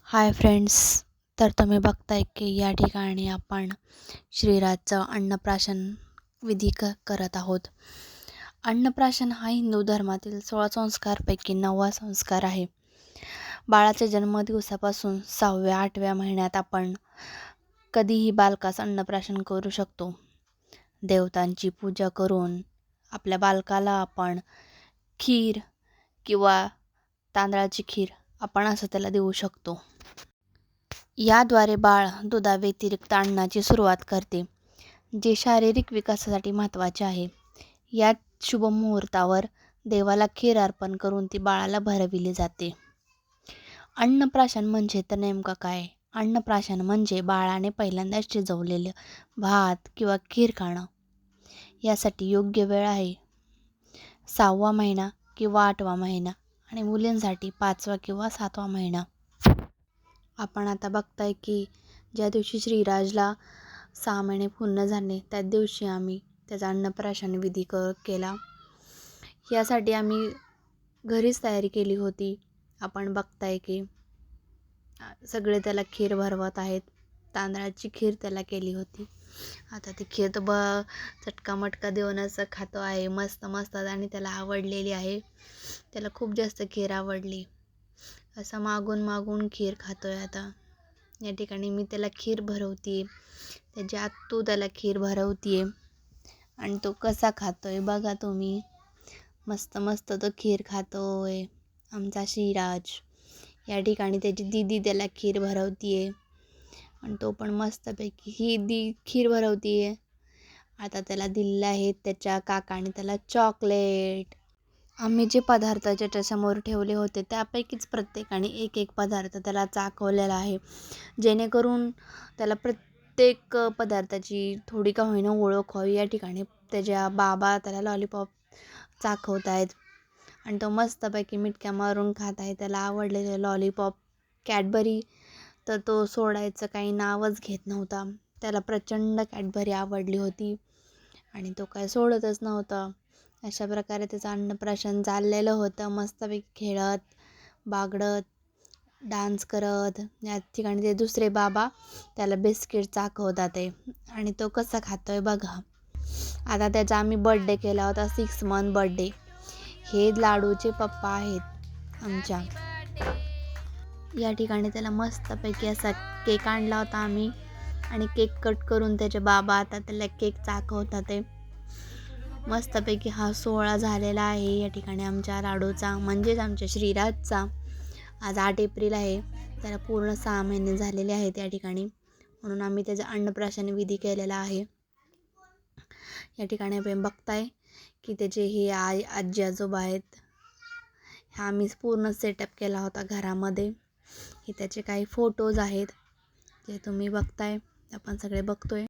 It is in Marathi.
Hi friends. तर तुम्ही बघताय की या ठिकाणी आपण श्रीराजचं अन्नप्राशन विधी करत आहोत. अन्नप्राशन हा हिंदू धर्मातील 16 संस्कारपैकी 9वा संस्कार आहे. बाळाच्या जन्मदिवसापासून 6व्या-8व्या महिन्यात आपण कधीही बालकास अन्नप्राशन करू शकतो. देवतांची पूजा करून आपल्या बालकाला आपण खीर किंवा तांदळाची खीर आपण असं त्याला देऊ शकतो. याद्वारे बाळ दुधाव्यतिरिक्त अन्नाची सुरुवात करते, जे शारीरिक विकासासाठी महत्त्वाचे आहे. या शुभ मुहूर्तावर देवाला खीर अर्पण करून ती बाळाला भरविली जाते. अन्नप्राशन म्हणजे तर नेमकं काय? अन्नप्राशन म्हणजे बाळाने पहिल्यांदा शिजवलेलं भात किंवा खीर खाणं. यासाठी योग्य वेळ आहे 6वा महिना किंवा 8वा महिना आणि मुलींसाठी 5वा किंवा 7वा महिना. आपण आता बघताय की ज्या दिवशी श्रीराजला 6 महिने पूर्ण झाले त्याच दिवशी आम्ही त्याचा अन्नप्राशन विधी केला. यासाठी आम्ही घरीच तयारी केली होती. आपण बघताय की सगळे त्याला खीर भरवत आहेत. तांदळाची खीर त्याला केली होती. आता ती खीर तर चटका मटका देऊन असं खातो आहे मस्त आणि त्याला आवडलेली आहे. त्याला खूप जास्त खीर आवडली. असं मागून खीर खातोय. आता या ठिकाणी मी त्याला खीर भरवते, त्याची आत्तू त्याला खीर भरवते आणि तो कसा खातोय बघा तुम्ही. मस्त तो खीर खातोय आमचा श्रीराज. या ठिकाणी त्याची दीदी त्याला खीर भरवते आणि तो पण मस्तपैकी खीर भरवते. आता त्याला दिलेलं आहे त्याच्या काकाने त्याला चॉकलेट. आम्ही जे पदार्थ त्याच्यासमोर ठेवले होते त्यापैकीच प्रत्येकाने एक पदार्थ त्याला चाखवलेला आहे, जेणेकरून त्याला प्रत्येक पदार्थाची थोडी का होईना ओळख व्हावी. या ठिकाणी त्याच्या बाबा त्याला लॉलीपॉप चाखवत आहेत आणि तो मस्तपैकी मिटक्या मारून खात आहे. त्याला आवडलेले लॉलीपॉप कॅडबरी तर तो सोडायचं काही नावच घेत नव्हता. त्याला प्रचंड कॅडबरी आवडली होती आणि तो काय सोडतच नव्हता. अशा प्रकारे त्याचं अन्नप्राशन चाललेलं होतं. मस्तपैकी खेळत बागडत डान्स करत. या ठिकाणी ते दुसरे बाबा त्याला बिस्किट चाखवतात आहे आणि तो कसा खातोय बघा. आता त्याचा आम्ही बर्थडे केला होता, 6 मंथ बर्थडे. हे लाडूचे पप्पा आहेत आमच्या. या ठिकाणी त्याला मस्तपैकी असा केक आणला होता आम्ही आणि केक कट करून त्याचे बाबा आता त्याला केक चाखवतात आहे. मस्तपैकी हा सोहळा झालेला आहे या ठिकाणी आमच्या लाडूचा, म्हणजेच आमच्या श्रीराजचा. आज 8 एप्रिल आहे. त्याला पूर्ण 6 महिने झालेले आहेत या ठिकाणी, म्हणून आम्ही त्याचा अन्नप्राशन विधी केलेला आहे. या ठिकाणी आपण बघताय की त्याचे हे आजी आजोबा आहेत. हा आम्ही पूर्ण सेटअप केला होता घरामध्ये. हे त्याचे काही फोटोज आहेत जे तुम्ही बघताय, आपण सगळे बघतोय.